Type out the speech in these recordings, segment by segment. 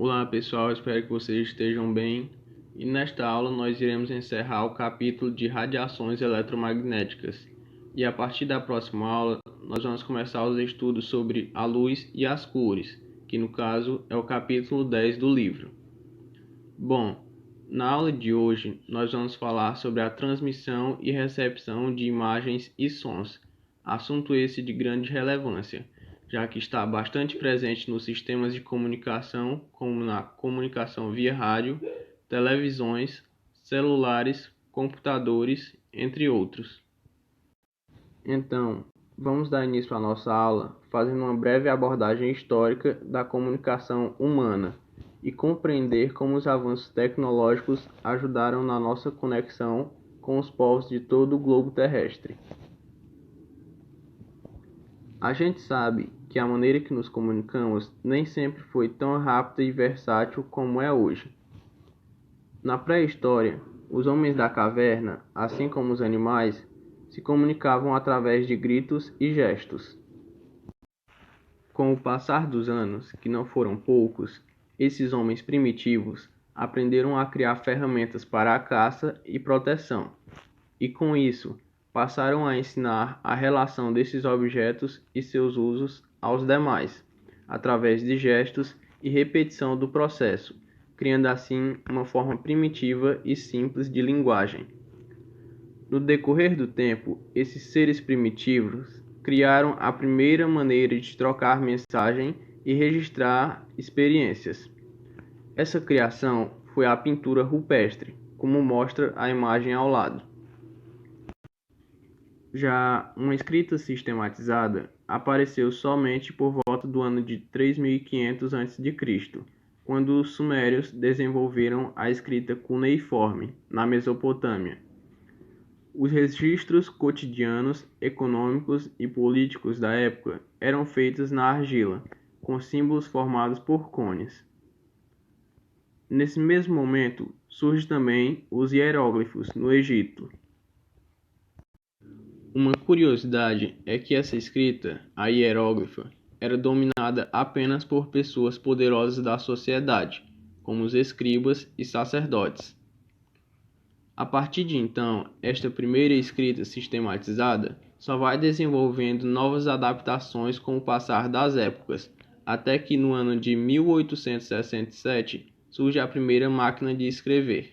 Olá pessoal, espero que vocês estejam bem. E nesta aula nós iremos encerrar o capítulo de radiações eletromagnéticas. E a partir da próxima aula nós vamos começar os estudos sobre a luz e as cores, que no caso é o capítulo 10 do livro. Bom, na aula de hoje nós vamos falar sobre a transmissão e recepção de imagens e sons, assunto esse de grande relevância, já que está bastante presente nos sistemas de comunicação, como na comunicação via rádio, televisões, celulares, computadores, entre outros. Então, vamos dar início à nossa aula fazendo uma breve abordagem histórica da comunicação humana e compreender como os avanços tecnológicos ajudaram na nossa conexão com os povos de todo o globo terrestre. A gente sabe que a maneira que nos comunicamos nem sempre foi tão rápida e versátil como é hoje. Na pré-história, os homens da caverna, assim como os animais, se comunicavam através de gritos e gestos. Com o passar dos anos, que não foram poucos, esses homens primitivos aprenderam a criar ferramentas para a caça e proteção, e com isso passaram a ensinar a relação desses objetos e seus usos aos demais, através de gestos e repetição do processo, criando assim uma forma primitiva e simples de linguagem. No decorrer do tempo, esses seres primitivos criaram a primeira maneira de trocar mensagem e registrar experiências. Essa criação foi a pintura rupestre, como mostra a imagem ao lado. Já uma escrita sistematizada apareceu somente por volta do ano de 3500 a.C., quando os sumérios desenvolveram a escrita cuneiforme, na Mesopotâmia. Os registros cotidianos, econômicos e políticos da época eram feitos na argila, com símbolos formados por cones. Nesse mesmo momento, surgem também os hieróglifos no Egito. Uma curiosidade é que essa escrita, a hieróglifa, era dominada apenas por pessoas poderosas da sociedade, como os escribas e sacerdotes. A partir de então, esta primeira escrita sistematizada só vai desenvolvendo novas adaptações com o passar das épocas, até que no ano de 1867 surge a primeira máquina de escrever.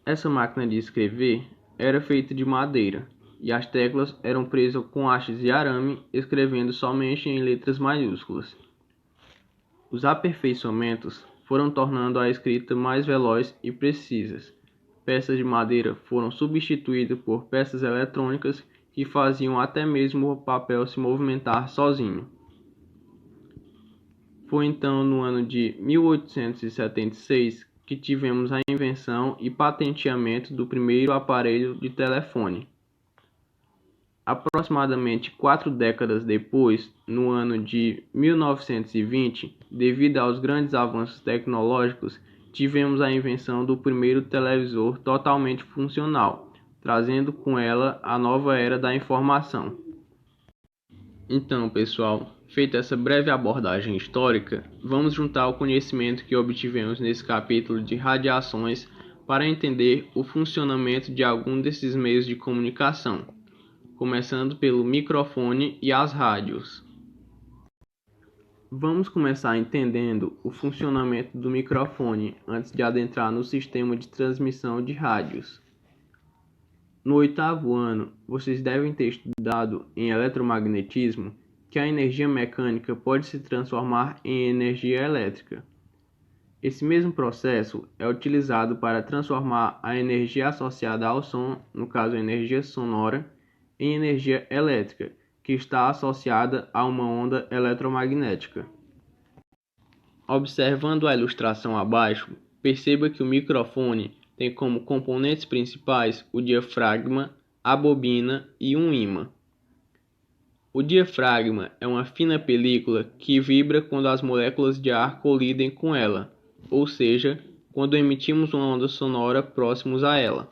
Essa máquina de escrever era feita de madeira, e as teclas eram presas com hastes de arame, escrevendo somente em letras maiúsculas. Os aperfeiçoamentos foram tornando a escrita mais veloz e precisa. Peças de madeira foram substituídas por peças eletrônicas que faziam até mesmo o papel se movimentar sozinho. Foi então no ano de 1876 que tivemos a invenção e patenteamento do primeiro aparelho de telefone. Aproximadamente 4 décadas depois, no ano de 1920, devido aos grandes avanços tecnológicos, tivemos a invenção do primeiro televisor totalmente funcional, trazendo com ela a nova era da informação. Então, pessoal, feita essa breve abordagem histórica, vamos juntar o conhecimento que obtivemos nesse capítulo de radiações para entender o funcionamento de algum desses meios de comunicação, começando pelo microfone e as rádios. Vamos começar entendendo o funcionamento do microfone antes de adentrar no sistema de transmissão de rádios. No 8º ano, vocês devem ter estudado em eletromagnetismo que a energia mecânica pode se transformar em energia elétrica. Esse mesmo processo é utilizado para transformar a energia associada ao som, no caso a energia sonora, em energia elétrica, que está associada a uma onda eletromagnética. Observando a ilustração abaixo, perceba que o microfone tem como componentes principais o diafragma, a bobina e um ímã. O diafragma é uma fina película que vibra quando as moléculas de ar colidem com ela, ou seja, quando emitimos uma onda sonora próximos a ela.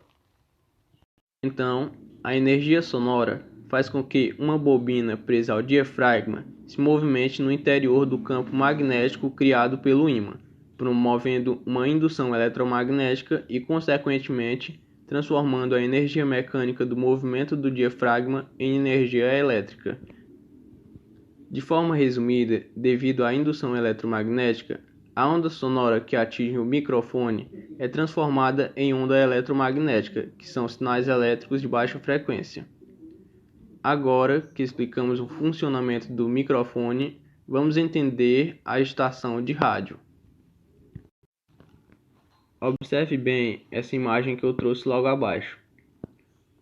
Então, a energia sonora faz com que uma bobina presa ao diafragma se movimente no interior do campo magnético criado pelo ímã, promovendo uma indução eletromagnética e, consequentemente, transformando a energia mecânica do movimento do diafragma em energia elétrica. De forma resumida, devido à indução eletromagnética, a onda sonora que atinge o microfone é transformada em onda eletromagnética, que são sinais elétricos de baixa frequência. Agora que explicamos o funcionamento do microfone, vamos entender a estação de rádio. Observe bem essa imagem que eu trouxe logo abaixo.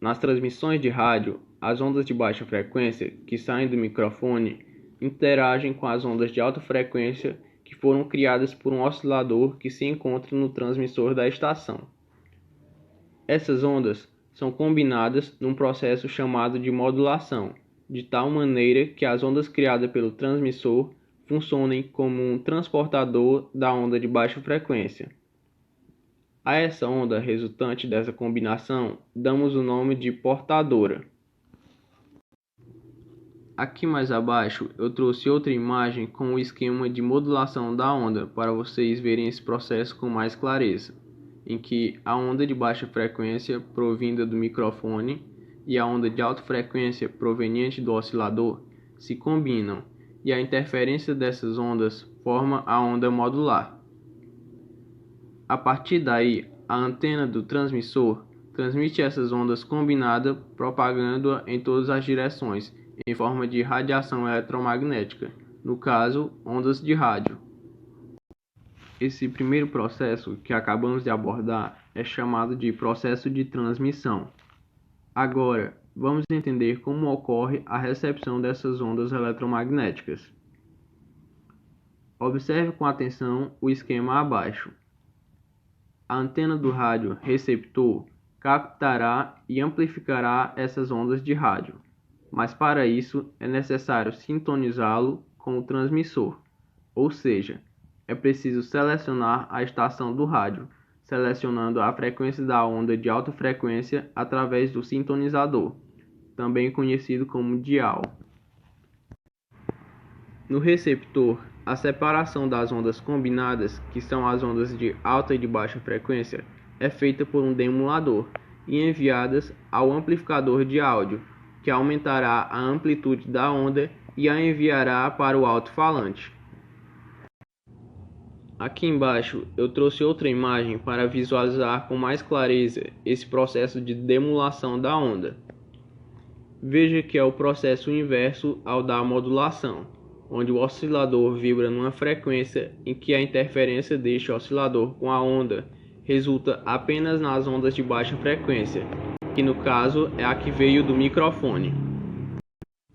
Nas transmissões de rádio, as ondas de baixa frequência que saem do microfone interagem com as ondas de alta frequência que foram criadas por um oscilador que se encontra no transmissor da estação. Essas ondas são combinadas num processo chamado de modulação, de tal maneira que as ondas criadas pelo transmissor funcionem como um transportador da onda de baixa frequência. A essa onda resultante dessa combinação damos o nome de portadora. Aqui mais abaixo eu trouxe outra imagem com o esquema de modulação da onda para vocês verem esse processo com mais clareza, em que a onda de baixa frequência provinda do microfone e a onda de alta frequência proveniente do oscilador se combinam e a interferência dessas ondas forma a onda modular. A partir daí, a antena do transmissor transmite essas ondas combinadas, propagando-a em todas as direções, em forma de radiação eletromagnética, no caso, ondas de rádio. Esse primeiro processo que acabamos de abordar é chamado de processo de transmissão. Agora, vamos entender como ocorre a recepção dessas ondas eletromagnéticas. Observe com atenção o esquema abaixo. A antena do rádio receptor captará e amplificará essas ondas de rádio, mas para isso é necessário sintonizá-lo com o transmissor, ou seja, é preciso selecionar a estação do rádio, selecionando a frequência da onda de alta frequência através do sintonizador, também conhecido como dial. No receptor, a separação das ondas combinadas, que são as ondas de alta e de baixa frequência, é feita por um demulador e enviadas ao amplificador de áudio, que aumentará a amplitude da onda e a enviará para o alto-falante. Aqui embaixo eu trouxe outra imagem para visualizar com mais clareza esse processo de demulação da onda. Veja que é o processo inverso ao da modulação, onde o oscilador vibra numa frequência em que a interferência deste oscilador com a onda resulta apenas nas ondas de baixa frequência, que no caso é a que veio do microfone.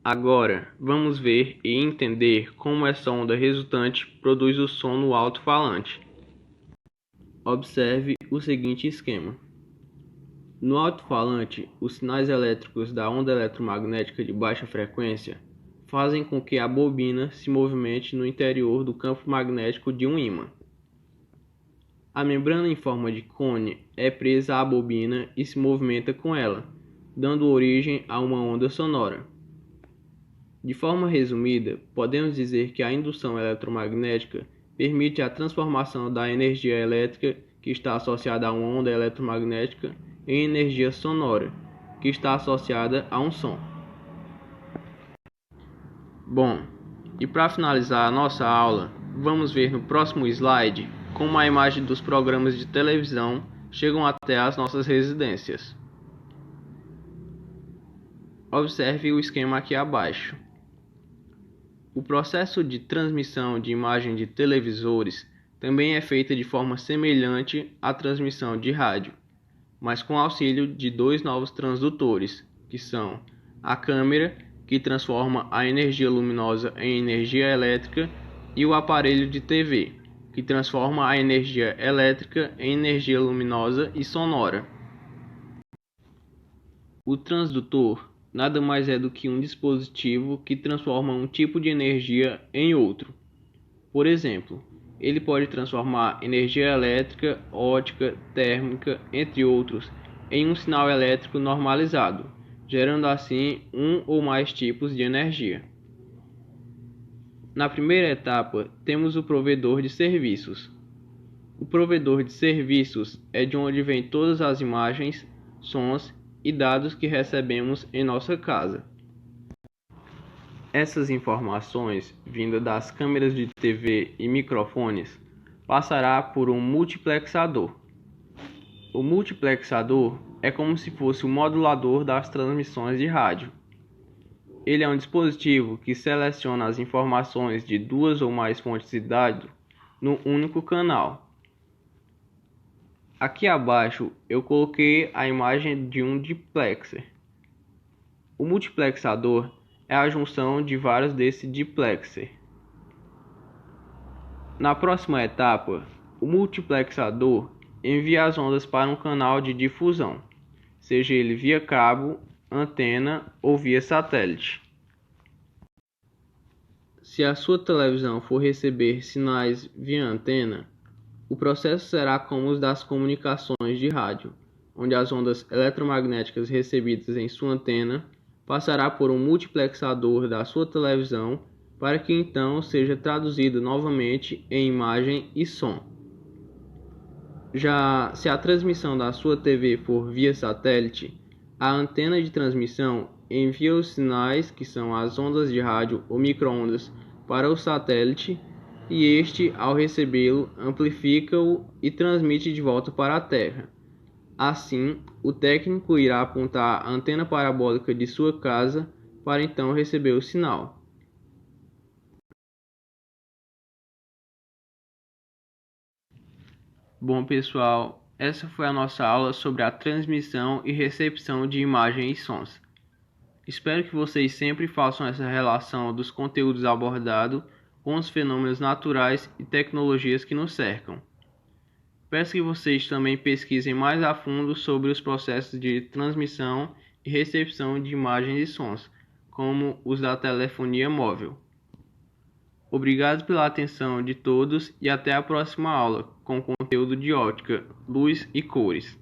Agora, vamos ver e entender como essa onda resultante produz o som no alto-falante. Observe o seguinte esquema. No alto-falante, os sinais elétricos da onda eletromagnética de baixa frequência fazem com que a bobina se movimente no interior do campo magnético de um ímã. A membrana em forma de cone é presa à bobina e se movimenta com ela, dando origem a uma onda sonora. De forma resumida, podemos dizer que a indução eletromagnética permite a transformação da energia elétrica que está associada a uma onda eletromagnética em energia sonora, que está associada a um som. Bom, e para finalizar a nossa aula, vamos ver no próximo slide como a imagem dos programas de televisão chegam até as nossas residências. Observe o esquema aqui abaixo. O processo de transmissão de imagem de televisores também é feito de forma semelhante à transmissão de rádio, mas com auxílio de dois novos transdutores, que são a câmera, que transforma a energia luminosa em energia elétrica, e o aparelho de TV, que transforma a energia elétrica em energia luminosa e sonora. O transdutor nada mais é do que um dispositivo que transforma um tipo de energia em outro. Por exemplo, ele pode transformar energia elétrica, óptica, térmica, entre outros, em um sinal elétrico normalizado, gerando assim um ou mais tipos de energia. Na primeira etapa, temos o provedor de serviços. O provedor de serviços é de onde vêm todas as imagens, sons e dados que recebemos em nossa casa. Essas informações, vindas das câmeras de TV e microfones, passará por um multiplexador. O multiplexador é como se fosse o modulador das transmissões de rádio. Ele é um dispositivo que seleciona as informações de duas ou mais fontes de dados num único canal. Aqui abaixo eu coloquei a imagem de um diplexer. O multiplexador é a junção de vários desses diplexer. Na próxima etapa, o multiplexador envia as ondas para um canal de difusão, seja ele via cabo, antena ou via satélite. Se a sua televisão for receber sinais via antena, o processo será como os das comunicações de rádio, onde as ondas eletromagnéticas recebidas em sua antena passará por um multiplexador da sua televisão para que então seja traduzido novamente em imagem e som. Já se a transmissão da sua TV for via satélite, a antena de transmissão envia os sinais, que são as ondas de rádio ou microondas, para o satélite e este, ao recebê-lo, amplifica-o e transmite de volta para a Terra. Assim, o técnico irá apontar a antena parabólica de sua casa para então receber o sinal. Bom, pessoal, essa foi a nossa aula sobre a transmissão e recepção de imagens e sons. Espero que vocês sempre façam essa relação dos conteúdos abordados com os fenômenos naturais e tecnologias que nos cercam. Peço que vocês também pesquisem mais a fundo sobre os processos de transmissão e recepção de imagens e sons, como os da telefonia móvel. Obrigado pela atenção de todos e até a próxima aula com conteúdo de ótica, luz e cores.